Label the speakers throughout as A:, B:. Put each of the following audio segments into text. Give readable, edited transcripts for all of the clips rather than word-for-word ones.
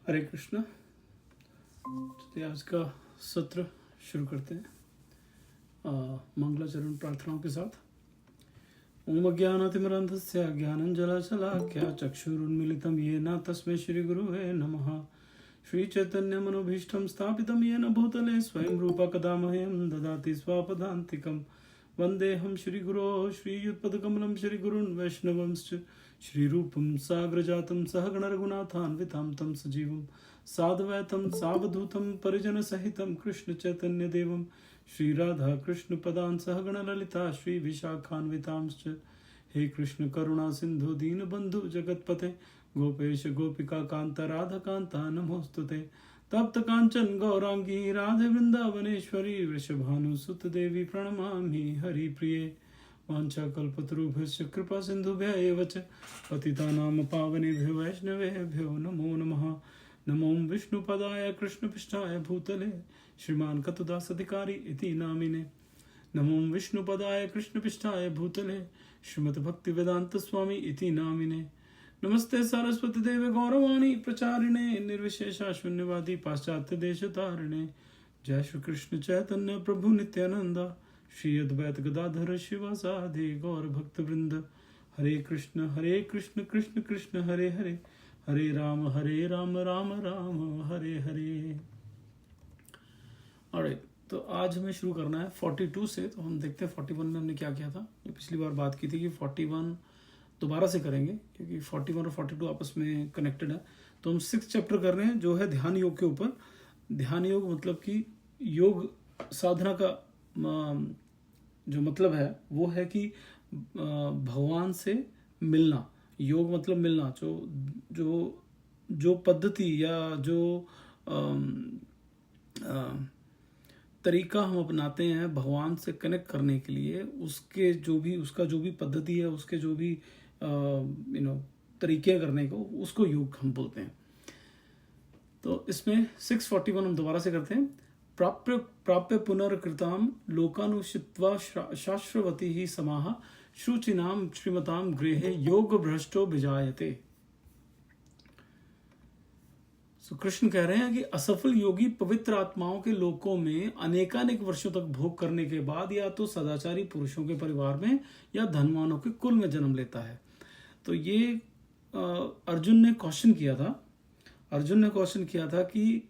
A: हरे कृष्णा। चलिए आज का सत्र शुरू करते हैं मंगलाचरण प्रार्थनाओं के साथ। ओम अज्ञानतिमिरन्धस्य ज्ञानञ्जनशलाकया चक्षुरुन्मीलितं येन तस्मै श्रीगुरुवे नमः। श्रीचैतन्यमनोभीष्टं स्थापितं येन भूतले स्वयं रूपा कदा मह्यं ददाति स्वापदान्तिकं। वन्देऽहं श्रीगुरो श्रीयुत्पदकमलं श्रीगुरुन् वैष्णवंश्च श्रीरूपं साग्रजातं सहगणरघुनाथान्वितां तं सजीवं साधवैतं सावधूतं परिजनसहितं कृष्णचैतन्यदेवं श्रीराधाकृष्णपदान् सहगणललिता श्रीविशाखान्वितांश्च। हे कृष्ण करुणा सिन्धु दीनबन्धु जगत्पते गोपेश गोपिका कान्त राधाकान्ता नमोस्तुते। तप्त कांचन गौरांगी राधे वृंदावनेश्वरी वृषभानुसुत देवी प्रणमामि हरिप्रिये। वाञ्छाकल्पतरुभ्यश्च कृपा सिन्धुभ्य एव च पतितानां पावनेभ्यो वैष्णवेभ्यो नमो नमः। नमो विष्णुपदाय कृष्णपृष्ठाय भूतले श्रीमान् कतुदासधिकारी इति नामिने। नमो विष्णुपदाय कृष्णपृष्ठाय भूतले श्रीमद्भक्तिवेदान्त स्वामी इति नामिने। नमस्ते सरस्वती देवे गौरवाणी प्रचारिणे निर्विशेषा शून्यवादी पाश्चात्य देशतारिणे। जय श्री कृष्ण चैतन्य प्रभु नित्यानंदा श्री अद्वैत गदाधर शिवासादि गौर भक्त वृंद। हरे कृष्ण कृष्ण कृष्ण हरे हरे हरे राम राम राम हरे हरे। ऑलराइट, तो आज हमें शुरू करना है 42 से। तो हम देखते हैं 41 में हमने क्या किया था। ये पिछली बार बात की थी कि 41 दोबारा से करेंगे क्योंकि 41 और 42 आपस में कनेक्टेड है। तो हम 6 चैप्टर कर रहे हैं जो है ध्यान योग के ऊपर। ध्यान योग मतलब कि योग साधना का जो मतलब है वो है कि भगवान से मिलना। योग मतलब मिलना। जो पद्धति या जो तरीका हम अपनाते हैं भगवान से कनेक्ट करने के लिए, उसका जो भी पद्धति है, उसके जो भी तरीके करने को, उसको योग हम बोलते हैं। तो इसमें 641 हम दोबारा से करते हैं। प्राप्य पुनर्कृताम लोकानुषित्वा शाश्वती ही समाह शुचिनाम श्रीमताम गृहे योग भ्रष्टो विजायते। सो कृष्ण कह रहे हैं कि असफल योगी पवित्र आत्माओं के लोकों में अनेकानेक वर्षों तक भोग करने के बाद या तो सदाचारी पुरुषों के परिवार में या धनवानों के कुल में जन्म लेता है। तो ये अर्जुन ने क्वेश्चन किया था कि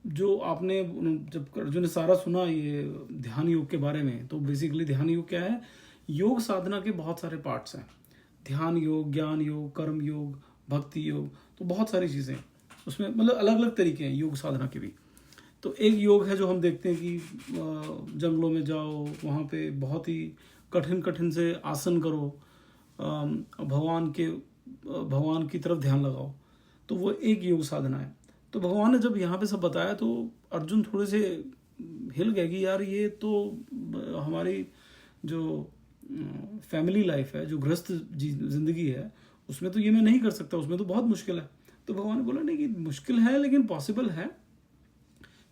A: जो आपने, जब अर्जुन ने सारा सुना ये ध्यान योग के बारे में, तो बेसिकली ध्यान योग क्या है? योग साधना के बहुत सारे पार्ट्स हैं। ध्यान योग, ज्ञान योग, कर्म योग, भक्ति योग, तो बहुत सारी चीज़ें उसमें, मतलब अलग अलग तरीके हैं योग साधना के भी। तो एक योग है जो हम देखते हैं कि जंगलों में जाओ, वहाँ पे बहुत ही कठिन से आसन करो, भगवान की तरफ ध्यान लगाओ, तो वो एक योग साधना है। तो भगवान ने जब यहाँ पे सब बताया तो अर्जुन थोड़े से हिल गए कि यार ये तो हमारी जो फैमिली लाइफ है, जो गृहस्थ जिंदगी है, उसमें तो ये मैं नहीं कर सकता, उसमें तो बहुत मुश्किल है। तो भगवान ने बोला नहीं कि मुश्किल है लेकिन पॉसिबल है।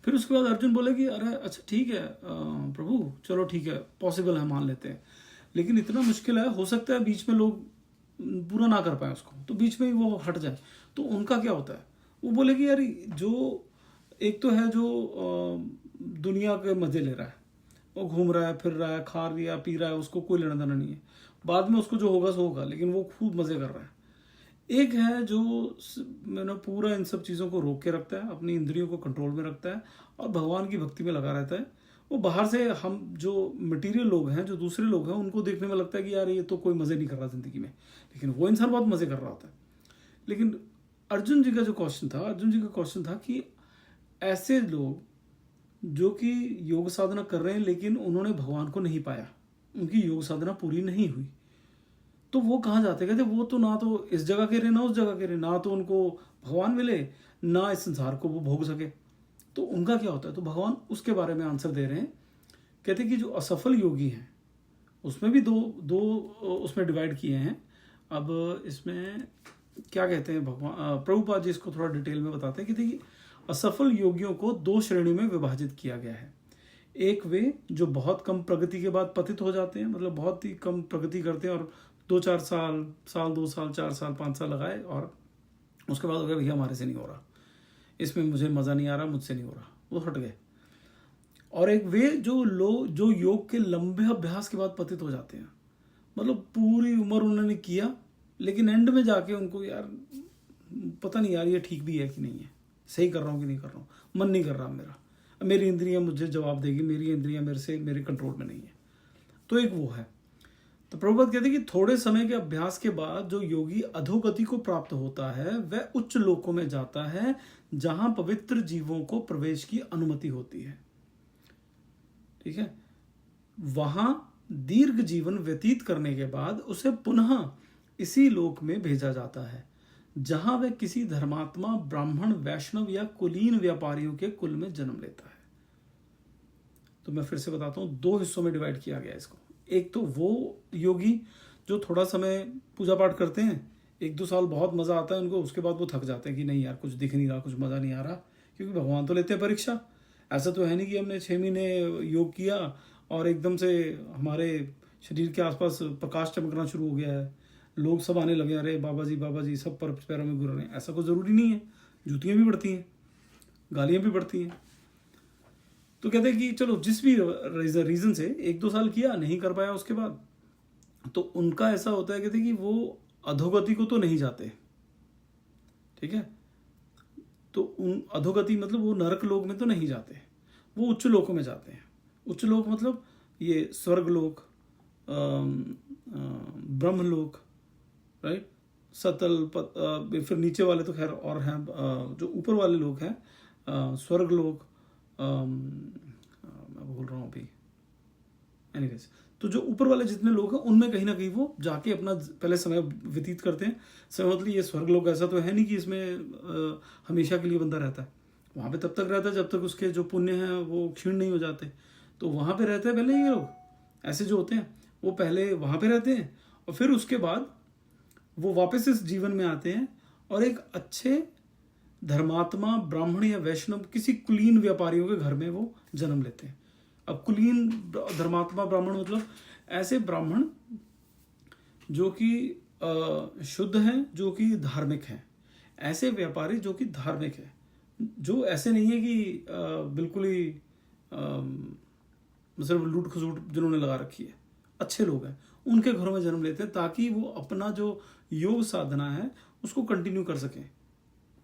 A: फिर उसके बाद अर्जुन बोले कि अरे अच्छा ठीक है प्रभु, चलो ठीक है, पॉसिबल है, मान लेते हैं, लेकिन इतना मुश्किल है, हो सकता है बीच में लोग पूरा ना कर पाए उसको, तो बीच में ही वो हट जाए, तो उनका क्या होता है? वो बोले कि यार जो एक तो है जो दुनिया के मजे ले रहा है, वो घूम रहा है, फिर रहा है, खा रहा है, पी रहा है, उसको कोई लेना देना नहीं है, बाद में उसको जो होगा सो होगा, लेकिन वो खूब मजे कर रहा है। एक है जो पूरा इन सब चीज़ों को रोक के रखता है, अपनी इंद्रियों को कंट्रोल में रखता है और भगवान की भक्ति में लगा रहता है। वो बाहर से हम जो मटेरियल लोग हैं, जो दूसरे लोग हैं, उनको देखने में लगता है कि यार ये तो कोई मज़े नहीं कर रहा ज़िंदगी में, लेकिन वो इंसान बहुत मज़े कर रहा होता है। लेकिन अर्जुन जी का क्वेश्चन था कि ऐसे लोग जो कि योग साधना कर रहे हैं लेकिन उन्होंने भगवान को नहीं पाया, उनकी योग साधना पूरी नहीं हुई, तो वो कहाँ जाते? कहते वो तो ना तो इस जगह के रहे, ना उस जगह के रहे, ना तो उनको भगवान मिले, ना इस संसार को वो भोग सके, तो उनका क्या होता है? तो भगवान उसके बारे में आंसर दे रहे हैं। कहते कि जो असफल योगी हैं उसमें भी दो उसमें डिवाइड किए हैं। अब इसमें क्या कहते हैं भगवान, प्रभुपाद जी इसको थोड़ा डिटेल में बताते हैं कि देखिए असफल योगियों को 2 श्रेणियों में विभाजित किया गया है। एक वे जो बहुत कम प्रगति के बाद पतित हो जाते हैं, मतलब बहुत ही कम प्रगति करते हैं और 2-4 साल 2 साल 4 साल 5 साल लगाए और उसके बाद हो गया भैया हमारे से नहीं हो रहा, इसमें मुझे मज़ा नहीं आ रहा, मुझसे नहीं हो रहा, वो हट गए। और एक वे जो लोग जो योग के लंबे अभ्यास के बाद पतित हो जाते हैं, मतलब पूरी उम्र उन्होंने किया, लेकिन एंड में जाके उनको यार पता नहीं यार ये ठीक भी है कि नहीं है, सही कर रहा हूँ कि नहीं कर रहा हूँ, मन नहीं कर रहा मेरा, मेरी इंद्रियां मुझे जवाब देगी, मेरी इंद्रियां मेरे कंट्रोल में नहीं है। तो एक वो है। तो प्रभुपाद कहते हैं कि थोड़े समय के अभ्यास के बाद जो योगी अधोगति को प्राप्त होता है वह उच्च लोकों में जाता है जहां पवित्र जीवों को प्रवेश की अनुमति होती है। ठीक है, वहां दीर्घ जीवन व्यतीत करने के बाद उसे पुनः इसी लोक में भेजा जाता है जहां वह किसी धर्मात्मा, ब्राह्मण, वैष्णव या कुलीन व्यापारियों के कुल में जन्म लेता है। तो मैं फिर से बताता हूं, 2 हिस्सों में डिवाइड किया गया इसको। एक तो वो योगी जो थोड़ा समय पूजा पाठ करते हैं, 1-2 साल बहुत मजा आता है उनको, उसके बाद वो थक जाते हैं कि नहीं यार कुछ दिख नहीं रहा, कुछ मजा नहीं आ रहा, क्योंकि भगवान तो लेते हैं परीक्षा। ऐसा तो है नहीं कि हमने 6 महीने योग किया और एकदम से हमारे शरीर के आसपास प्रकाश चमकना शुरू हो गया है, लोग सब आने लगे, अरे बाबा जी सब पर पैरों में गुर रहे हैं। ऐसा कोई ज़रूरी नहीं है, जूतियाँ भी पड़ती हैं, गालियाँ भी पड़ती हैं। तो कहते हैं कि चलो जिस भी रीज़न से 1-2 साल किया, नहीं कर पाया उसके बाद, तो उनका ऐसा होता है कहते हैं कि वो अधोगति को तो नहीं जाते। ठीक है, तो उन अधोगति मतलब वो नरक लोक में तो नहीं जाते, वो उच्च लोकों में जाते हैं। उच्च लोक मतलब ये स्वर्ग लोक, ब्रह्मलोक, राइट, सतल फिर नीचे वाले तो खैर और हैं, जो ऊपर वाले लोग हैं स्वर्ग लोक, मैं भूल रहा हूँ अभी, एनीवेज। तो जो ऊपर वाले जितने लोग हैं उनमें कहीं ना कहीं वो जाके अपना पहले समय व्यतीत करते हैं। समय मतलब ये स्वर्ग लोक ऐसा तो है नहीं कि इसमें हमेशा के लिए बंदा रहता है, वहाँ पे तब तक रहता है जब तक उसके जो पुण्य हैं वो क्षीण नहीं हो जाते। तो वहाँ पे रहते हैं पहले ये लोग, ऐसे जो होते हैं वो पहले वहाँ पे रहते हैं और फिर उसके बाद वो वापस इस जीवन में आते हैं और एक अच्छे धर्मात्मा, ब्राह्मण या वैष्णव, किसी कुलीन व्यापारियों के घर में वो जन्म लेते हैं। अब कुलीन धर्मात्मा ब्राह्मण मतलब ऐसे ब्राह्मण जो कि शुद्ध हैं, जो कि धार्मिक हैं, ऐसे व्यापारी जो कि धार्मिक है, जो ऐसे नहीं है कि बिल्कुल ही मतलब लूट खसूट जिन्होंने लगा रखी है, अच्छे लोग हैं, उनके घरों में जन्म लेते हैं ताकि वो अपना जो योग साधना है उसको कंटिन्यू कर सकें।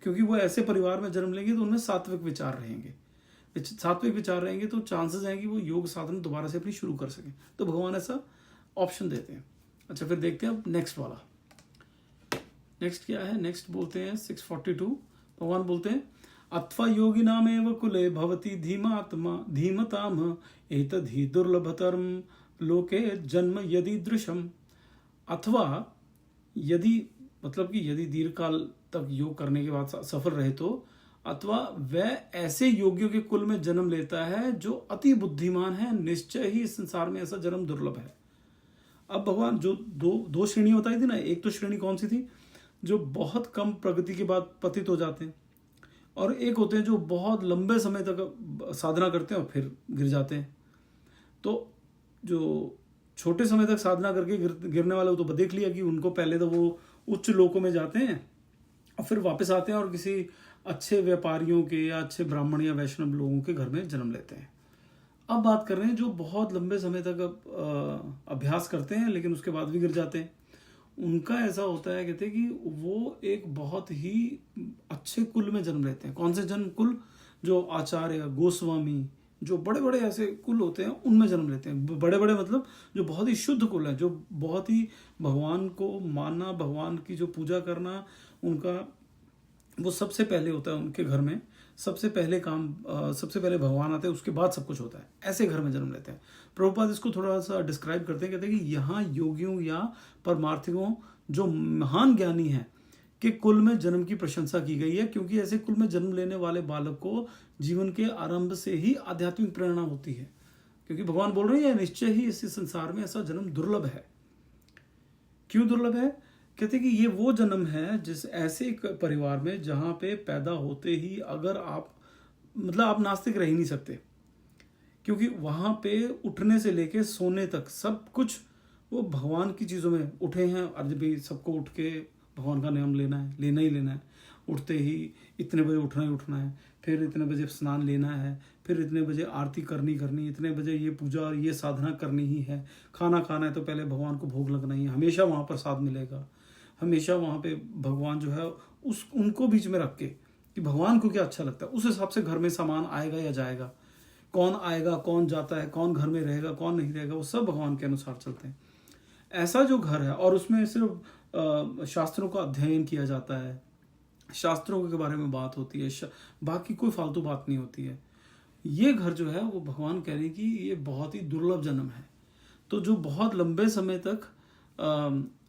A: क्योंकि वो ऐसे परिवार में जन्म लेंगे तो उनमें सात्विक विचार रहेंगे, सात्विक विचार रहेंगे तो चांसेस हैं कि वो योग साधना दोबारा से अपनी शुरू कर सकें। तो भगवान ऐसा ऑप्शन देते हैं। अच्छा, फिर देखते हैं अब नेक्स्ट वाला। नेक्स्ट क्या है? नेक्स्ट बोलते हैं 642। भगवान बोलते हैं अथवा योगिनामेव कुले भवति धीमताम एतद्धि दुर्लभतरम लोके जन्म यदि दृशम। अथवा यदि मतलब कि यदि दीर्घ काल तक योग करने के बाद सफल रहे तो, अथवा वह ऐसे योगियों के कुल में जन्म लेता है जो अति बुद्धिमान है, निश्चय ही इस संसार में ऐसा जन्म दुर्लभ है। अब भगवान जो दो श्रेणियां बताई थी ना, एक तो श्रेणी कौन सी थी, जो बहुत कम प्रगति के बाद पतित हो जाते हैं, और एक होते हैं जो बहुत लंबे समय तक साधना करते हैं और फिर गिर जाते हैं। तो जो छोटे समय तक साधना करके गिरने वाले, तो देख लिया कि उनको पहले तो वो उच्च लोकों में जाते हैं और फिर वापस आते हैं और किसी अच्छे व्यापारियों के या अच्छे ब्राह्मण या वैष्णव लोगों के घर में जन्म लेते हैं। अब बात कर रहे हैं जो बहुत लंबे समय तक अभ्यास करते हैं लेकिन उसके बाद भी गिर जाते हैं। उनका ऐसा होता है, कहते हैं कि वो एक बहुत ही अच्छे कुल में जन्म लेते हैं। कौन से जन्म कुल? जो आचार्य, गोस्वामी, जो बड़े बड़े ऐसे कुल होते हैं उनमें जन्म लेते हैं। बड़े बड़े मतलब जो बहुत ही शुद्ध कुल है, जो बहुत ही भगवान को मानना, भगवान की जो पूजा करना, उनका वो सबसे पहले होता है उनके घर में। सबसे पहले काम, सबसे पहले भगवान आते हैं, उसके बाद सब कुछ होता है। ऐसे घर में जन्म लेते हैं। प्रभुपाद इसको थोड़ा सा डिस्क्राइब करते हैं, कहते हैं कि यहाँ योगियों या परमार्थियों जो महान ज्ञानी हैं के कुल में जन्म की प्रशंसा की गई है, क्योंकि ऐसे कुल में जन्म लेने वाले बालक को जीवन के आरंभ से ही आध्यात्मिक प्रेरणा होती है। क्योंकि भगवान बोल रहे हैं निश्चय ही इस संसार में ऐसा जन्म दुर्लभ है। क्यों दुर्लभ है? कहते कि ये वो जन्म है जिस ऐसे परिवार में जहाँ पे पैदा होते ही अगर आप आप नास्तिक रह ही नहीं सकते, क्योंकि वहाँ पे उठने से लेके सोने तक सब कुछ वो भगवान की चीज़ों में उठे हैं। और जब भी सबको उठ के भगवान का नाम लेना है, लेना ही लेना है। उठते ही इतने बजे उठना ही उठना है, फिर इतने बजे स्नान लेना है, फिर इतने बजे आरती करनी, इतने बजे ये पूजा और ये साधना करनी ही है, खाना खाना है तो पहले भगवान को भोग लगना ही है, हमेशा वहाँ प्रसाद मिलेगा, हमेशा वहाँ पे भगवान जो है उनको बीच में रख के कि भगवान को क्या अच्छा लगता है उस हिसाब से घर में सामान आएगा या जाएगा, कौन आएगा कौन जाता है, कौन घर में रहेगा कौन नहीं रहेगा, वो सब भगवान के अनुसार चलते हैं। ऐसा जो घर है और उसमें सिर्फ शास्त्रों का अध्ययन किया जाता है, शास्त्रों के बारे में बात होती है, बाकी कोई फालतू बात नहीं होती है, ये घर जो है वो भगवान कह रहे हैं कि ये बहुत ही दुर्लभ जन्म है। तो जो बहुत लंबे समय तक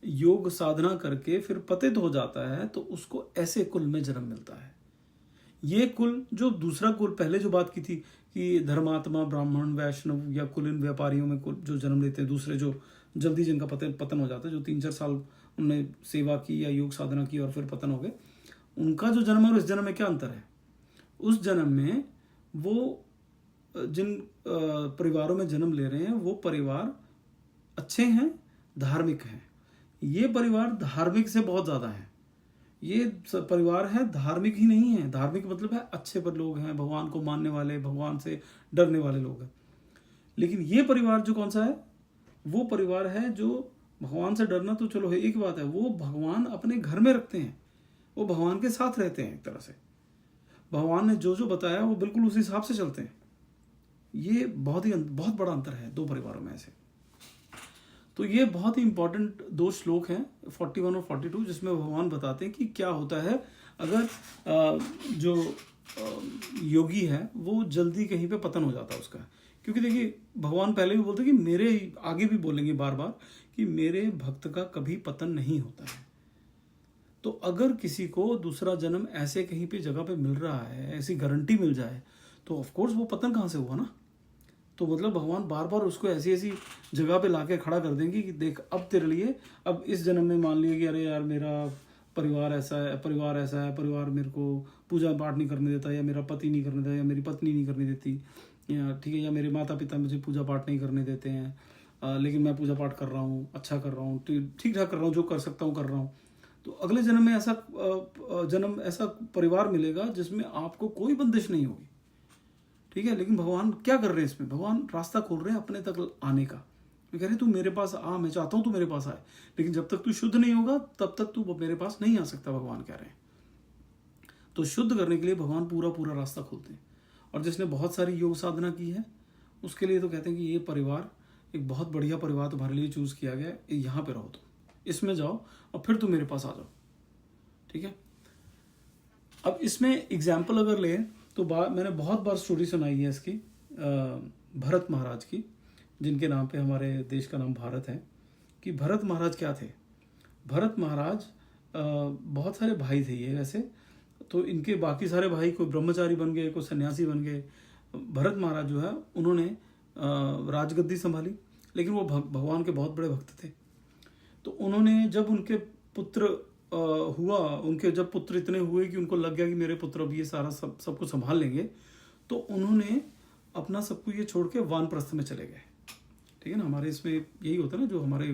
A: योग साधना करके फिर पतित हो जाता है तो उसको ऐसे कुल में जन्म मिलता है। ये कुल जो दूसरा कुल पहले जो बात की थी कि धर्मात्मा ब्राह्मण वैष्णव या कुलीन व्यापारियों में कुल जो जन्म लेते हैं, दूसरे जो जल्दी जिनका पतन हो जाता है, जो 3-4 साल उनने सेवा की या योग साधना की और फिर पतन हो गए, उनका जो जन्म है और इस जन्म में क्या अंतर है। उस जन्म में वो जिन परिवारों में जन्म ले रहे हैं वो परिवार अच्छे हैं, धार्मिक हैं। ये परिवार धार्मिक से बहुत ज़्यादा है। ये परिवार है धार्मिक ही नहीं है, धार्मिक मतलब है अच्छे पर लोग हैं, भगवान को मानने वाले, भगवान से डरने वाले लोग हैं। लेकिन ये परिवार जो कौन सा है, वो परिवार है जो भगवान से डरना तो चलो है एक बात है, वो भगवान अपने घर में रखते हैं, वो भगवान के साथ रहते हैं, एक तरह से भगवान ने जो जो बताया वो बिल्कुल उसी हिसाब से चलते हैं। ये बहुत बड़ा अंतर है दो परिवारों में ऐसे। तो ये बहुत ही इंपॉर्टेंट 2 श्लोक हैं 41 और 42 जिसमें भगवान बताते हैं कि क्या होता है अगर जो योगी है वो जल्दी कहीं पे पतन हो जाता है उसका। क्योंकि देखिए भगवान पहले भी बोलते हैं कि मेरे, आगे भी बोलेंगे बार बार कि मेरे भक्त का कभी पतन नहीं होता है। तो अगर किसी को दूसरा जन्म ऐसे कहीं पे जगह पे मिल रहा है, ऐसी गारंटी मिल जाए, तो ऑफकोर्स वो पतन कहाँ से हुआ ना। तो मतलब भगवान बार बार उसको ऐसी ऐसी जगह पे लाके खड़ा कर देंगे कि देख अब तेरे लिए, अब इस जन्म में मान लिया कि अरे यार मेरा परिवार ऐसा है, परिवार मेरे को पूजा पाठ नहीं करने देता, या मेरा पति नहीं करने देता, या मेरी पत्नी नहीं करने देती, या ठीक है, या मेरे माता पिता मुझे पूजा पाठ नहीं करने देते हैं, लेकिन मैं पूजा पाठ कर रहा हूँ, अच्छा कर रहा हूँ, ठीक ठाक कर रहा हूँ, जो कर सकता हूँ कर रहा हूँ। तो अगले जन्म में ऐसा परिवार मिलेगा जिसमें आपको कोई बंदिश नहीं होगी, ठीक है। लेकिन भगवान क्या कर रहे हैं इसमें, भगवान रास्ता खोल रहे हैं अपने तक आने का। मैं कह रहे तू मेरे पास आ, मैं चाहता हूँ तू मेरे पास आए, लेकिन जब तक तू शुद्ध नहीं होगा तब तक तू मेरे पास नहीं आ सकता, भगवान कह रहे हैं। तो शुद्ध करने के लिए भगवान पूरा रास्ता खोलते हैं। और जिसने बहुत सारी योग साधना की है उसके लिए तो कहते हैं कि ये परिवार एक बहुत बढ़िया परिवार तुम्हारे लिए चूज किया गया है, यहाँ पे रहो, तुम इसमें जाओ और फिर तुम मेरे पास आ जाओ, ठीक है। अब इसमें एग्जाम्पल अगर ले तो मैंने बहुत बार स्टोरी सुनाई है इसकी, भरत महाराज की, जिनके नाम पे हमारे देश का नाम भारत है। कि भरत महाराज क्या थे। भरत महाराज बहुत सारे भाई थे ये वैसे, तो इनके बाकी सारे भाई कोई ब्रह्मचारी बन गए, कोई सन्यासी बन गए। भरत महाराज जो है उन्होंने राजगद्दी संभाली, लेकिन वो भगवान के बहुत बड़े भक्त थे। तो उन्होंने जब उनके पुत्र उनके जब पुत्र इतने हुए कि उनको लग गया कि मेरे पुत्र अब ये सारा सब कुछ संभाल लेंगे, तो उन्होंने अपना सब कुछ ये छोड़ के वानप्रस्थ में चले गए, ठीक है ना। हमारे इसमें यही होता है ना, जो हमारे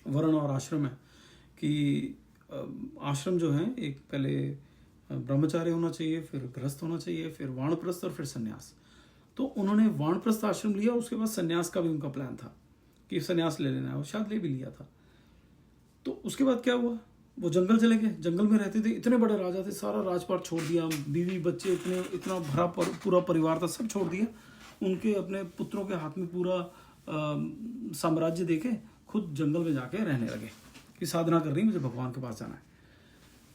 A: वर्ण और आश्रम है कि आश्रम जो है एक पहले ब्रह्मचार्य होना चाहिए, फिर गृहस्थ होना चाहिए, फिर वानप्रस्थ और फिर सन्यास। तो उन्होंने वानप्रस्थ आश्रम लिया, उसके बाद सन्यास का भी उनका प्लान था कि सन्यास ले लेना है, और शायद ले भी लिया था। तो उसके बाद क्या हुआ, वो जंगल चले गए। जंगल में रहते थे, इतने बड़े राजा थे, सारा राजपाट छोड़ दिया, बीवी बच्चे इतना भरा पूरा परिवार था, सब छोड़ दिया। उनके अपने पुत्रों के हाथ में पूरा साम्राज्य देके खुद जंगल में जाके रहने लगे कि साधना कर रही, मुझे भगवान के पास जाना है।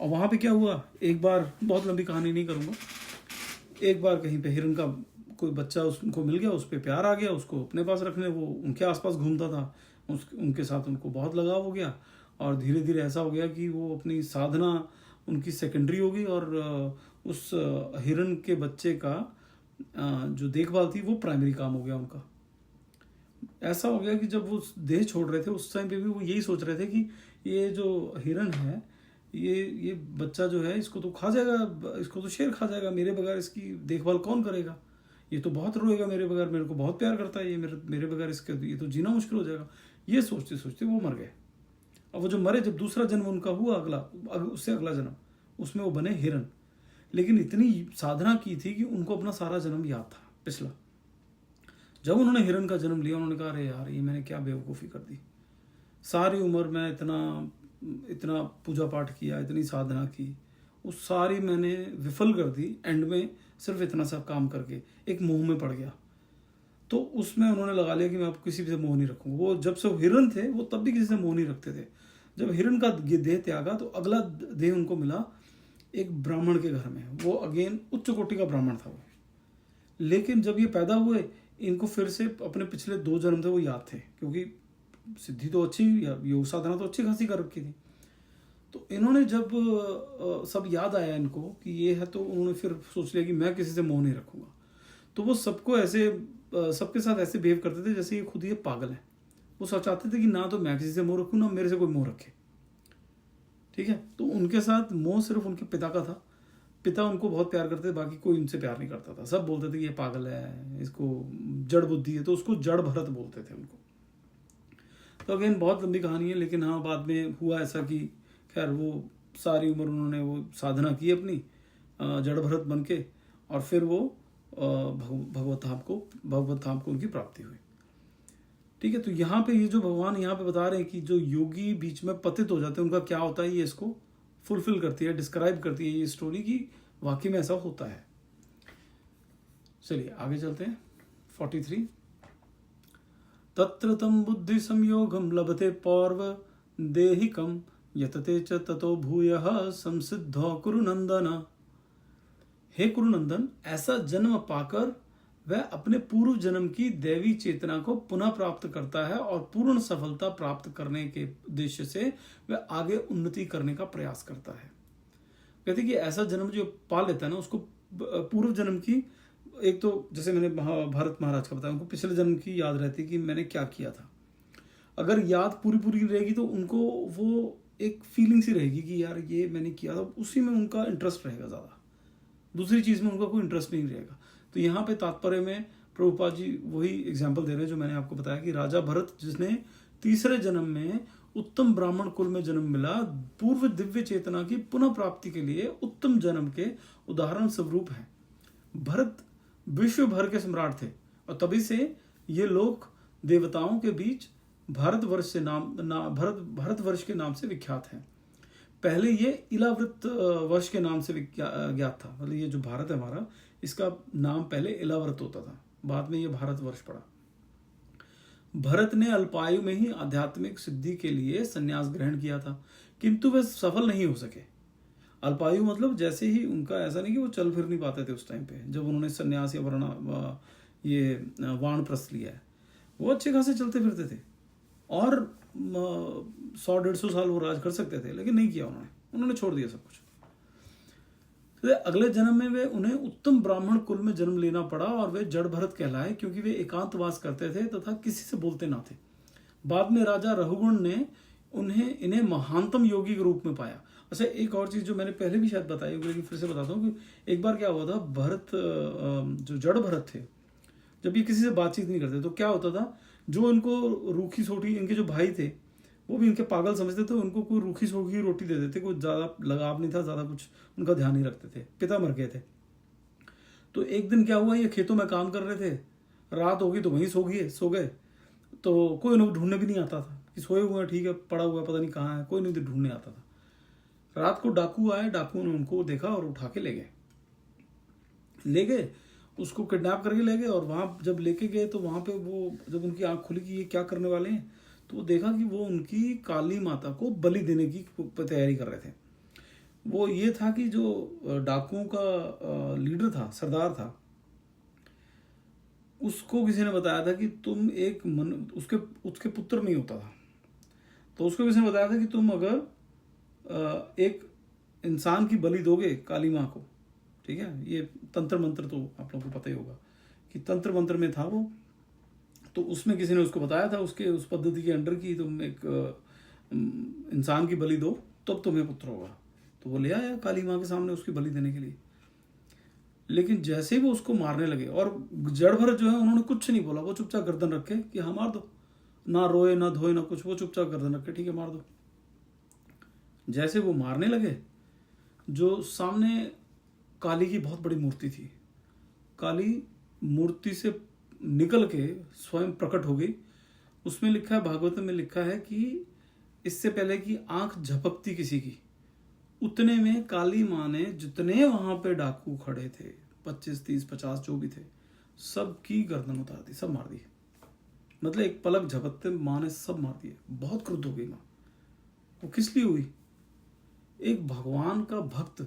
A: और वहाँ पे क्या हुआ, एक बार, बहुत लंबी कहानी नहीं करूँगा, एक बार कहीं पे हिरण का कोई बच्चा उसको मिल गया, उस पर प्यार आ गया, उसको अपने पास रखने, वो उनके आसपास घूमता था, उनके साथ उनको बहुत लगाव हो गया। और धीरे धीरे ऐसा हो गया कि वो अपनी साधना उनकी सेकेंडरी हो गई, और उस हिरण के बच्चे का जो देखभाल थी वो प्राइमरी काम हो गया उनका। ऐसा हो गया कि जब वो देह छोड़ रहे थे उस टाइम पे भी वो यही सोच रहे थे कि ये जो हिरण है, ये बच्चा जो है इसको तो खा जाएगा, इसको तो शेर खा जाएगा, मेरे बगैर इसकी देखभाल कौन करेगा, ये तो बहुत रोएगा मेरे बगैर, मेरे को बहुत प्यार करता है ये, मेरे बगैर इसके ये तो जीना मुश्किल हो जाएगा। ये सोचते सोचते वो मर गए। और वो जो मरे, जब दूसरा जन्म उनका हुआ, उससे अगला जन्म, उसमें वो बने हिरण। लेकिन इतनी साधना की थी कि उनको अपना सारा जन्म याद था पिछला। जब उन्होंने हिरण का जन्म लिया, उन्होंने कहा अरे यार ये मैंने क्या बेवकूफ़ी कर दी, सारी उम्र मैं इतना पूजा पाठ किया, इतनी साधना की, वो सारी मैंने विफल कर दी एंड में सिर्फ इतना सा काम करके, एक मोह में पड़ गया। तो उसमें उन्होंने लगा लिया कि मैं अब किसी से मोह नहीं रखूँगा। वो जब से हिरण थे वो तब भी किसी से मोह नहीं रखते थे। जब हिरण का ये देह त्यागा तो अगला देह उनको मिला एक ब्राह्मण के घर में। वो अगेन उच्च कोटि का ब्राह्मण था वो। लेकिन जब ये पैदा हुए, इनको फिर से अपने पिछले 2 जन्म थे वो याद थे, क्योंकि सिद्धि तो अच्छी, योग साधना तो अच्छी खासी कर रखी थी। तो इन्होंने जब सब याद आया इनको कि ये है, तो उन्होंने फिर सोच लिया कि मैं किसी से मोह नहीं रखूँगा। तो वो सबको ऐसे सबके साथ ऐसे बिहेव करते थे जैसे ये खुद ये पागल है। वो चाहते थे कि ना तो मैं किसी से मोह रखूँ, ना मेरे से कोई मोह रखे। ठीक है, तो उनके साथ मोह सिर्फ उनके पिता का था। पिता उनको बहुत प्यार करते थे, बाकी कोई उनसे प्यार नहीं करता था। सब बोलते थे कि ये पागल है, इसको जड़ बुद्धि है, तो उसको जड़ भरत बोलते थे उनको। तो अगेन बहुत लंबी कहानी है, लेकिन हाँ बाद में हुआ ऐसा कि खैर वो सारी उम्र उन्होंने वो साधना की अपनी जड़ भरत बन के, और फिर वो भगवत धाम को उनकी प्राप्ति हुई। ठीक है, तो यहाँ पे ये जो भगवान यहाँ पे बता रहे हैं कि जो योगी बीच में पतित हो जाते हैं उनका क्या होता है, ये इसको फुलफिल करती है, डिस्क्राइब करती है ये स्टोरी की वाकई में ऐसा होता है। चलिए आगे चलते हैं। 43 तत्र तम बुद्धि संयोगम लभते पौर्व देहिकम यतते च ततो भूयः संसिद्धो कुरुनंदन। हे कुरुनंदन, ऐसा जन्म पाकर वह अपने पूर्व जन्म की दैवी चेतना को पुनः प्राप्त करता है और पूर्ण सफलता प्राप्त करने के उद्देश्य से वह आगे उन्नति करने का प्रयास करता है। कहते कि ऐसा जन्म जो पा लेता है ना, उसको पूर्व जन्म की, एक तो जैसे मैंने भारत महाराज का बताया, उनको पिछले जन्म की याद रहती कि मैंने क्या किया था। अगर याद पूरी रहेगी तो उनको वो एक फीलिंग सी रहेगी कि यार ये मैंने किया था, उसी में उनका इंटरेस्ट रहेगा ज़्यादा, दूसरी चीज़ में उनका कोई इंटरेस्ट नहीं रहेगा। तो यहाँ पे तात्पर्य में प्रभुपाद जी वही एग्जाम्पल दे रहे हैं जो मैंने आपको बताया कि राजा भरत, जिसने तीसरे जन्म में उत्तम ब्राह्मण कुल में जन्म मिला, पूर्व दिव्य चेतना की पुनः प्राप्ति के लिए उत्तम जन्म के उदाहरण स्वरूप है। भरत विश्व भर के सम्राट थे और तभी से ये लोग देवताओं के बीच भारतवर्ष के नाम से विख्यात है। पहले ये इलाव्रत वर्ष के नाम से ज्ञात था। मतलब ये जो भारत है हमारा, इसका नाम पहले इलाव्रत होता था, बाद में ये भारतवर्ष पड़ा। भरत ने अल्पायु में ही आध्यात्मिक सिद्धि के लिए संन्यास ग्रहण किया था, किंतु वे सफल नहीं हो सके। अल्पायु मतलब जैसे ही उनका, ऐसा नहीं कि वो चल फिर नहीं पाते थे उस टाइम पे जब उन्होंने संन्यास या वानप्रस्थ लिया है। वो अच्छे खासे चलते फिरते थे और 100-150 साल वो राज कर सकते थे, लेकिन नहीं किया उन्होंने छोड़ दिया सब कुछ। तो अगले जन्म में वे उन्हें उत्तम ब्राह्मण कुल में जन्म लेना पड़ा और वे जड़ भरत कहलाए, क्योंकि वे एकांतवास करते थे तथा किसी से बोलते ना थे। बाद में राजा रघुगुण ने इन्हें महानतम योगी के रूप में पाया। अच्छा, एक और चीज जो मैंने पहले भी शायद बताई होगी, लेकिन फिर से बताता हूँ कि एक बार क्या हुआ था, भरत जो जड़ भरत थे, जब ये किसी से बातचीत नहीं करते तो क्या होता था, जो इनको रूखी सोटी, इनके जो भाई थे वो भी इनके पागल समझते थे, उनको कोई रूखी सोखी रोटी दे देते, कोई ज़्यादा लगाव नहीं था, ज़्यादा कुछ उनका ध्यान नहीं रखते थे। पिता मर गए थे। तो एक दिन क्या हुआ, ये खेतों में काम कर रहे थे, रात होगी तो वहीं सो गए। तो कोई उन्हें ढूंढने भी नहीं आता था कि सोए हुए हैं, ठीक है, पड़ा हुआ है, पता नहीं कहाँ है, कोई नहीं ढूंढने आता था। रात को डाकू आए, डाकू ने उनको देखा और उठा के ले गए, उसको किडनैप करके ले गए। और वहाँ जब लेके गए तो वहाँ पे वो, जब उनकी आंख खुली कि ये क्या करने वाले हैं, तो वो देखा कि वो उनकी काली माता को बलि देने की तैयारी कर रहे थे। वो ये था कि जो डाकुओं का लीडर था, सरदार था, उसको किसी ने बताया था कि तुम उसके पुत्र नहीं होता था, तो उसको किसी ने बताया था कि तुम अगर एक इंसान की बलि दोगे काली माँ को, ठीक है, ये तंत्र मंत्र तो आप लोगों को पता ही होगा कि तंत्र मंत्र में था वो, तो उसमें किसी ने उसको बताया था उस पद्धति के अंडर की तुम एक इंसान की बलि दो तब तुम्हें पुत्र होगा। तो वो ले आया काली माँ के सामने उसकी बलि देने के लिए। लेकिन जैसे ही वो उसको मारने लगे, और जड़ भरत जो है उन्होंने कुछ नहीं बोला, वो चुपचाप गर्दन रखे कि हाँ मार दो, ना रोए ना धोए ना कुछ, वो चुपचाप गर्दन रखे, ठीक है मार दो। जैसे वो मारने लगे, जो सामने काली की बहुत बड़ी मूर्ति थी, काली मूर्ति से निकल के स्वयं प्रकट हो गई। उसमें लिखा है, भागवत में लिखा है कि इससे पहले कि आंख झपकती किसी की, उतने में काली माँ ने जितने वहां पे डाकू खड़े थे, 25, 30, 50 जो भी थे, सब की गर्दन उतार दी, सब मार दी। मतलब एक पलक झपकते माँ ने सब मार दिए। बहुत क्रुद्ध हो गई माँ। वो किस लिए हुई? एक भगवान का भक्त,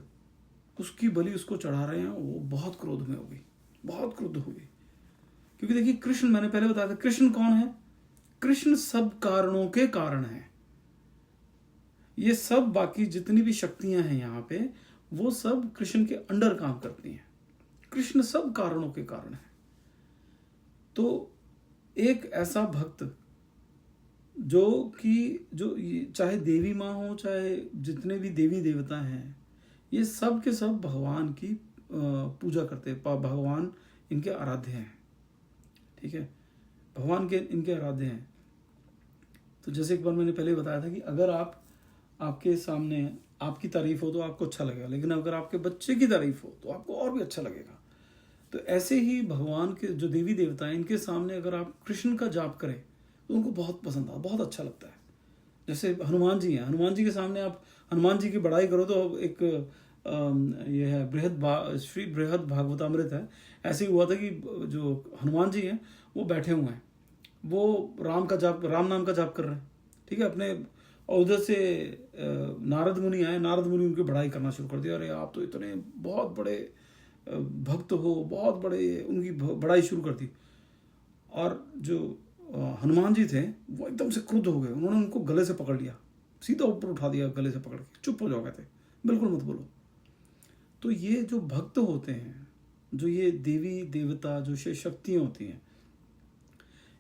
A: उसकी बलि उसको चढ़ा रहे हैं, वो बहुत क्रोध में हो गई, बहुत क्रुद्ध हो गई। क्योंकि देखिए कृष्ण, मैंने पहले बताया था, कृष्ण कौन है? कृष्ण सब कारणों के कारण है। ये सब बाकी जितनी भी शक्तियां हैं यहाँ पे, वो सब कृष्ण के अंडर काम करती हैं। कृष्ण सब कारणों के कारण है। तो एक ऐसा भक्त जो चाहे देवी माँ हो, चाहे जितने भी देवी देवता हैं, ये सब के सब भगवान की पूजा करते हैं। भगवान इनके आराध्य हैं, ठीक है, भगवान के इनके आराध्य हैं। तो जैसे एक बार मैंने पहले बताया था कि अगर आपके सामने आपकी तारीफ हो तो आपको अच्छा लगेगा, लेकिन अगर आपके बच्चे की तारीफ हो तो आपको और भी अच्छा लगेगा। तो ऐसे ही भगवान के जो देवी देवता हैं, इनके सामने अगर आप कृष्ण का जाप करें तो उनको बहुत पसंद आता, बहुत अच्छा लगता है। जैसे हनुमान जी हैं, हनुमान जी के सामने आप हनुमान जी की बड़ाई करो तो एक ये है श्री बृहद भागवतामृत है। ऐसे ही हुआ था कि जो हनुमान जी हैं वो बैठे हुए हैं, वो राम नाम का जाप कर रहे हैं, ठीक है, अपने। और उधर से नारद मुनि आए, नारद मुनि उनकी बड़ाई करना शुरू कर दिया। अरे आप तो इतने बहुत बड़े भक्त हो, बहुत बड़े, उनकी बड़ाई शुरू कर दी। और जो हनुमान जी थे वो एकदम से क्रुद्ध हो गए। उन्होंने उनको गले से पकड़ लिया, सीधा ऊपर उठा दिया गले से पकड़ के, चुप हो जाओ कहते, बिल्कुल मत बोलो। तो ये जो भक्त होते हैं, जो ये देवी देवता, जो शक्तियाँ होती हैं,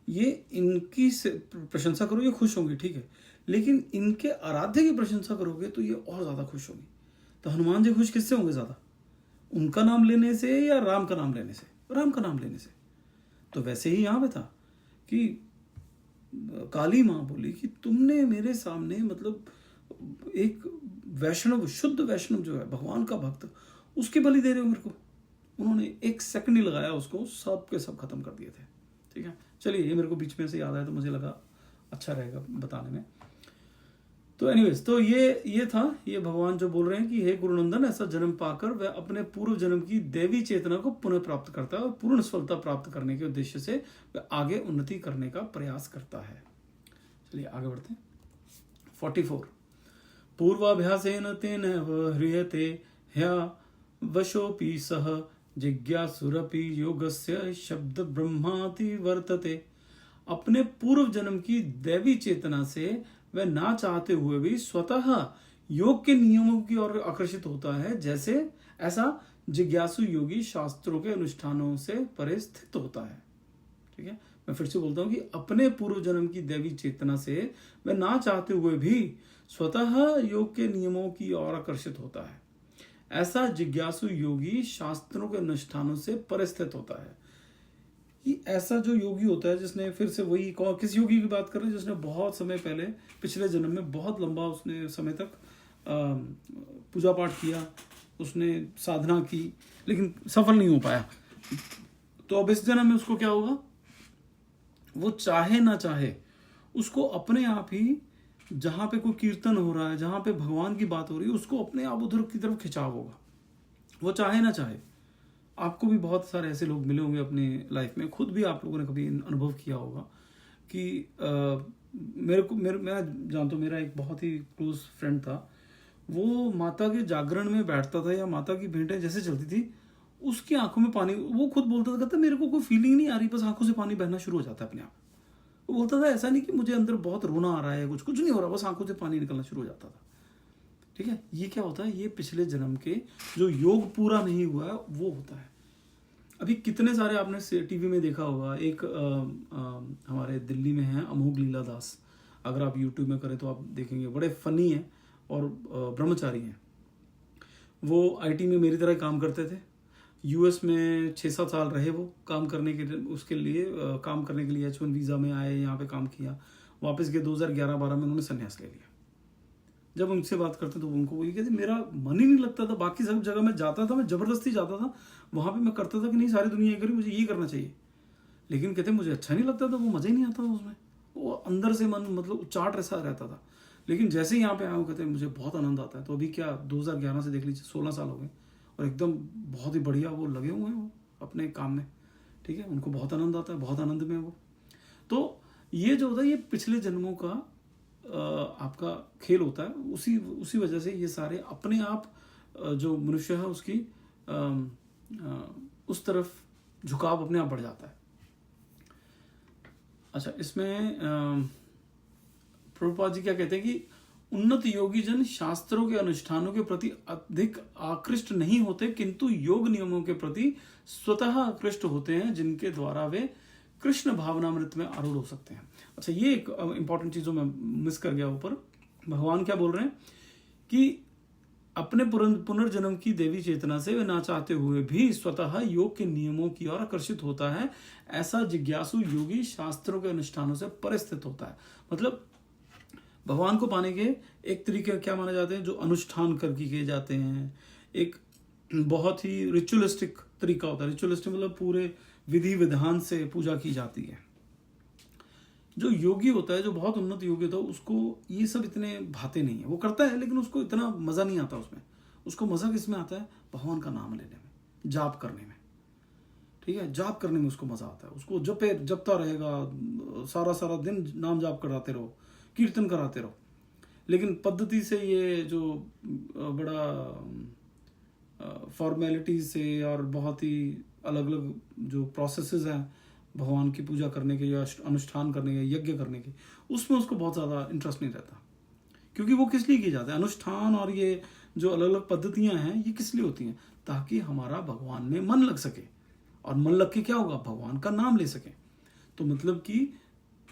A: ये इनकी प्रशंसा करो, ये खुश होंगे, ठीक है, लेकिन इनके आराध्य की प्रशंसा करोगे तो ये और ज़्यादा खुश होंगी। तो हनुमान जी खुश किससे होंगे ज़्यादा? उनका नाम लेने से या राम का नाम लेने से? राम का नाम लेने से। तो वैसे ही यहाँ पे था कि काली माँ बोली कि तुमने मेरे सामने, मतलब एक वैष्णव, शुद्ध वैष्णव जो है, भगवान का भक्त, उसकी बलि दे रहे हो मेरे को। उन्होंने एक सेकंड ही लगाया, उसको सब के सब खत्म कर दिए थे, ठीक है। चलिए, ये मेरे को बीच में से याद आया तो मुझे लगा अच्छा रहेगा बताने में। तो एनीवेज, तो ये था, ये भगवान जो बोल रहे हैं कि हे गुरुनंदन, ऐसा जन्म पाकर वह अपने पूर्व जन्म की दैवी चेतना को पुनः प्राप्त करता है और पूर्ण सफलता प्राप्त करने के उद्देश्य से वह आगे उन्नति करने का प्रयास करता है। चलिए आगे बढ़ते हैं। 44 पूर्वाभ्यासेन तेन ह्रियते ह्या वशोपि सह जिज्ञासुरपि योगस्य शब्द ब्रह्माति वर्तते। अपने पूर्व जन्म की दैवी चेतना से वह ना चाहते हुए भी स्वतः योग के नियमों की ओर आकर्षित होता है, जैसे ऐसा जिज्ञासु योगी शास्त्रों के अनुष्ठानों से परे स्थित होता है, ठीक है। मैं फिर से बोलता हूं कि अपने पूर्व जन्म की दैवी चेतना से वह ना चाहते हुए भी स्वतः योग के नियमों की ओर आकर्षित होता है, ऐसा जिज्ञासु योगी शास्त्रों के अनुष्ठानों से परे स्थित होता है। कि ऐसा जो योगी होता है जिसने, फिर से वही किस योगी की बात कर रहे हैं, जिसने बहुत समय पहले, पिछले जन्म में बहुत लंबा उसने समय तक पूजा पाठ किया, उसने साधना की, लेकिन सफल नहीं हो पाया। तो अब इस जन्म में उसको क्या होगा? वो चाहे ना चाहे, उसको अपने आप ही, जहां पे कोई कीर्तन हो रहा है, जहां पे भगवान की बात हो रही है, उसको अपने आप उधर की तरफ खिंचाव होगा, वो चाहे ना चाहे। आपको भी बहुत सारे ऐसे लोग मिले होंगे अपनी लाइफ में, खुद भी आप लोगों ने कभी अनुभव किया होगा कि मैं जानता हूँ, मेरा एक बहुत ही क्लोज फ्रेंड था, वो माता के जागरण में बैठता था या माता की भेंटें जैसे चलती थी, उसकी आंखों में पानी, वो खुद बोलता था, कहता मेरे को कोई फीलिंग नहीं आ रही, बस आंखों से पानी बहना शुरू हो जाता है अपने आप। वो बोलता था ऐसा नहीं कि मुझे अंदर बहुत रोना आ रहा है, कुछ नहीं हो रहा, बस आंखों से पानी निकलना शुरू हो जाता था, ठीक है। ये क्या होता है? ये पिछले जन्म के जो योग पूरा नहीं हुआ है वो होता है। अभी कितने सारे आपने टीवी में देखा होगा, एक हमारे दिल्ली में है अमोघ लीला दास, अगर आप यूट्यूब में करें तो आप देखेंगे, बड़े फनी हैं और ब्रह्मचारी हैं। वो आईटी में मेरी तरह काम करते थे, यूएस में 6-7 साल रहे वो काम करने के लिए H1 वीज़ा में आए, यहाँ पे काम किया, वापस गए 2011-12 में उन्होंने संन्यास ले लिया। जब उनसे बात करते तो उनको वही कहते मेरा मन ही नहीं लगता था, बाकी सब जगह मैं जाता था, मैं जबरदस्ती जाता था, वहां पे मैं करता था कि नहीं सारी दुनिया ये करी, मुझे ये करना चाहिए, लेकिन कहते मुझे अच्छा नहीं लगता था, वो मजा ही नहीं आता था उसमें, वो अंदर से मन मतलब उचाट ऐसा रहता था। लेकिन जैसे ही यहाँ पे आया हूँ कहते मुझे बहुत आनंद आता है। तो अभी क्या 2011 से देख लीजिए 16 साल हो गए और एकदम बहुत ही बढ़िया वो लगे हुए हैं वो अपने काम में, ठीक है, उनको बहुत आनंद आता है, बहुत आनंद में वो। तो ये जो होता है ये पिछले जन्मों का आपका खेल होता है, उसी वजह से ये सारे अपने आप जो मनुष्य है उसकी उस तरफ झुकाव अपने आप बढ़ जाता है। अच्छा, इसमें प्रभुपाद जी क्या कहते हैं कि उन्नत योगी जन शास्त्रों के अनुष्ठानों के प्रति अधिक आकृष्ट नहीं होते, किंतु योग नियमों के प्रति स्वतः आकृष्ट होते हैं, जिनके द्वारा वे कृष्ण भावनामृत में आरूढ़ हो सकते हैं। अच्छा, ये एक इंपॉर्टेंट चीज जो मैं मिस कर गया ऊपर, भगवान क्या बोल रहे हैं कि अपने पुनर्जन्म की देवी चेतना से वे ना चाहते हुए भी स्वतः योग के नियमों की ओर आकर्षित होता है। ऐसा जिज्ञासु योगी शास्त्रों के अनुष्ठानों से परिस्थित होता है। मतलब भगवान को पाने के एक तरीके क्या माने जाते हैं, जो अनुष्ठान करके किए जाते हैं, एक बहुत ही रिचुअलिस्टिक तरीका होता है। रिचुअलिस्टिक मतलब पूरे विधि विधान से पूजा की जाती है। जो योगी होता है, जो बहुत उन्नत योगी होता है, उसको ये सब इतने भाते नहीं है। वो करता है लेकिन उसको इतना मजा नहीं आता उसमें। उसको मजा किस में आता है? भगवान का नाम लेने में, जाप करने में, ठीक है, जाप करने में उसको मजा आता है। उसको जपता रहेगा, सारा दिन नाम जाप कराते रहो, कीर्तन कराते रहो। लेकिन पद्धति से ये जो बड़ा फॉर्मेलिटीज से और बहुत ही अलग अलग जो प्रोसेसेस हैं भगवान की पूजा करने के या अनुष्ठान करने के, यज्ञ करने के, उसमें उसको बहुत ज़्यादा इंटरेस्ट नहीं रहता। क्योंकि वो किस लिए की जाता है? अनुष्ठान और ये जो अलग अलग पद्धतियां हैं ये किस लिए होती हैं? ताकि हमारा भगवान में मन लग सके, और मन लग के क्या होगा? भगवान का नाम ले सके। तो मतलब कि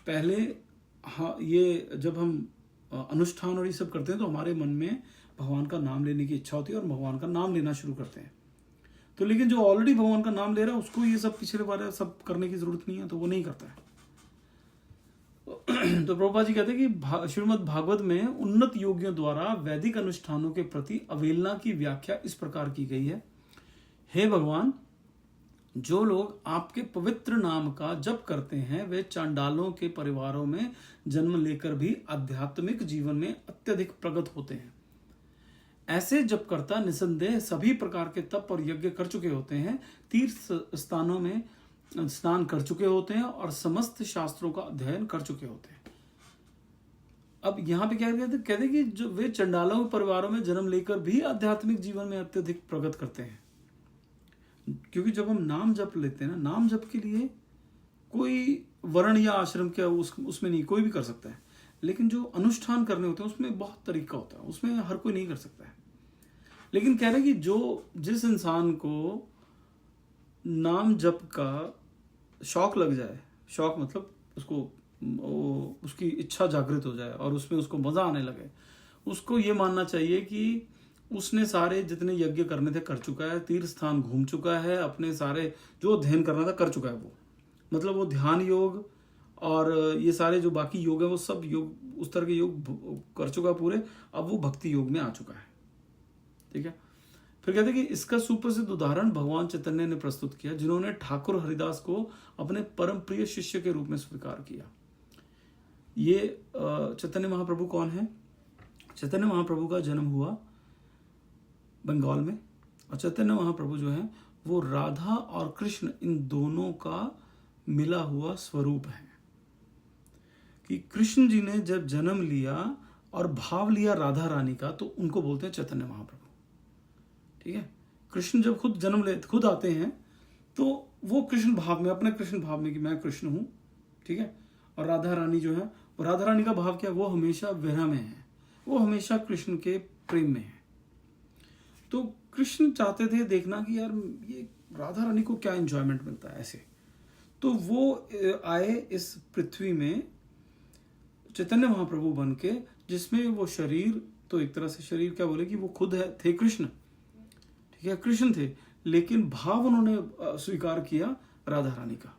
A: पहले हाँ, ये जब हम अनुष्ठान और ये सब करते हैं तो हमारे मन में भगवान का नाम लेने की इच्छा होती है और भगवान का नाम लेना शुरू करते हैं। तो लेकिन जो ऑलरेडी भगवान का नाम ले रहा है उसको ये सब पिछले बारे सब करने की जरूरत नहीं है, तो वो नहीं करता है। तो प्रभुपाद जी कहते हैं कि श्रीमद् भागवत में उन्नत योगियों द्वारा वैदिक अनुष्ठानों के प्रति अवहेलना की व्याख्या इस प्रकार की गई है। हे भगवान, जो लोग आपके पवित्र नाम का जप करते हैं वे चांडालों के परिवारों में जन्म लेकर भी आध्यात्मिक जीवन में अत्यधिक प्रगत होते हैं। ऐसे जपकर्ता निसंदेह सभी प्रकार के तप और यज्ञ कर चुके होते हैं, तीर्थ स्थानों में स्नान कर चुके होते हैं और समस्त शास्त्रों का अध्ययन कर चुके होते हैं। अब यहाँ पे क्या कहते हैं कि जो वे चंडालों के परिवारों में जन्म लेकर भी आध्यात्मिक जीवन में अत्यधिक प्रगत करते हैं। क्योंकि जब हम नाम जप लेते हैं ना, नाम जप के लिए कोई वर्ण या आश्रम क्या उसमें नहीं, कोई भी कर सकता है। लेकिन जो अनुष्ठान करने होते हैं उसमें बहुत तरीका होता है, उसमें हर कोई नहीं कर सकता है। लेकिन कह रहे हैं कि जिस इंसान को नाम जप का शौक लग जाए, शौक मतलब उसकी इच्छा जागृत हो जाए और उसमें उसको मजा आने लगे, उसको ये मानना चाहिए कि उसने सारे जितने यज्ञ करने थे कर चुका है, तीर्थ स्थान घूम चुका है, अपने सारे जो अध्ययन करना था कर चुका है। वो मतलब वो ध्यान योग और ये सारे जो बाकी योग है वो सब योग, उस तरह के योग कर चुका है पूरे। अब वो भक्ति योग में आ चुका है, ठीक है। फिर कहते हैं कि इसका सुप्रसिद्ध उदाहरण भगवान चैतन्य ने प्रस्तुत किया, जिन्होंने ठाकुर हरिदास को अपने परम प्रिय शिष्य के रूप में स्वीकार किया। ये चैतन्य महाप्रभु कौन है? चैतन्य महाप्रभु का जन्म हुआ बंगाल में, और चैतन्य महाप्रभु जो है वो राधा और कृष्ण इन दोनों का मिला हुआ स्वरूप है। कि कृष्ण जी ने जब जन्म लिया और भाव लिया राधा रानी का, तो उनको बोलते हैं चैतन्य महाप्रभु, ठीक है। कृष्ण जब खुद आते हैं तो वो कृष्ण भाव में, अपने कृष्ण भाव में कि मैं कृष्ण हूं, ठीक है। और राधा रानी जो है, वो राधा रानी का भाव क्या? वो हमेशा विरह में है, वो हमेशा कृष्ण के प्रेम में है। तो कृष्ण चाहते थे देखना कि यार ये राधा रानी को क्या एंजॉयमेंट मिलता है ऐसे। तो वो आए इस पृथ्वी में चैतन्य महाप्रभु बन के, जिसमें वो शरीर, तो एक तरह से शरीर क्या बोले कि वो खुद थे कृष्ण, ठीक है, कृष्ण थे, लेकिन भाव उन्होंने स्वीकार किया राधा रानी का,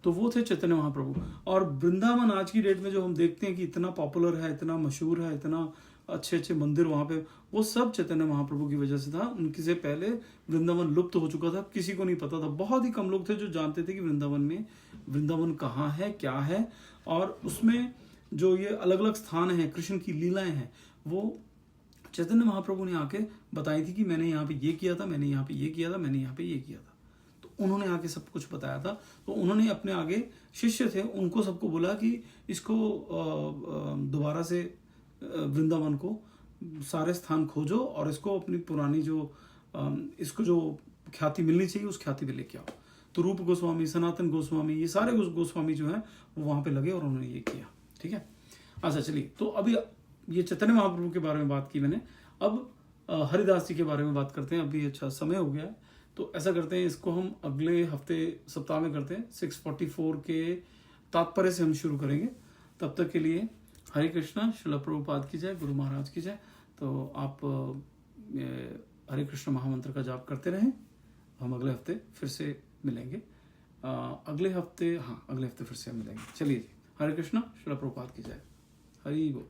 A: तो वो थे चैतन्य महाप्रभु। और वृंदावन आज की डेट में जो हम देखते हैं कि इतना पॉपुलर है, इतना मशहूर है, इतना अच्छे अच्छे मंदिर वहाँ पे, वो सब चैतन्य महाप्रभु की वजह से था। उनकी से पहले वृंदावन लुप्त हो चुका था, किसी को नहीं पता था। बहुत ही कम लोग थे जो जानते थे कि वृंदावन कहाँ है, क्या है। और उसमें जो ये अलग अलग स्थान हैं, कृष्ण की लीलाएं हैं, वो चैतन्य महाप्रभु ने आके बताई थी कि मैंने यहाँ पे ये किया था, मैंने यहाँ पे ये किया था, मैंने यहाँ पे ये किया था। तो उन्होंने आके सब कुछ बताया था। तो उन्होंने अपने आगे शिष्य थे, उनको सबको बोला कि इसको दोबारा से वृंदावन को सारे स्थान खोजो और इसको अपनी पुरानी जो इसको जो ख्याति मिलनी चाहिए उस ख्याति पे लेके आओ। तो रूप गोस्वामी, सनातन गोस्वामी, ये सारे गोस्वामी जो हैं वो वहाँ पे लगे और उन्होंने ये किया। ठीक है, अच्छा चलिए, तो अभी ये चैतन्य महाप्रभु के बारे में बात की मैंने। अब हरिदास जी के बारे में बात करते हैं। अभी अच्छा समय हो गया है, तो ऐसा करते हैं, इसको हम अगले हफ्ते सप्ताह में करते हैं। 644 के तात्पर्य से हम शुरू करेंगे। तब तक के लिए हरे कृष्णा, श्रील प्रभुपाद की जय, गुरु महाराज की जय। तो आप हरे कृष्ण महामंत्र का जाप करते रहें। हम अगले हफ्ते फिर से मिलेंगे। अगले हफ्ते फिर से मिलेंगे। चलिए जी, हरे कृष्णा, श्रील प्रभुपाद की जय। हरि बोल।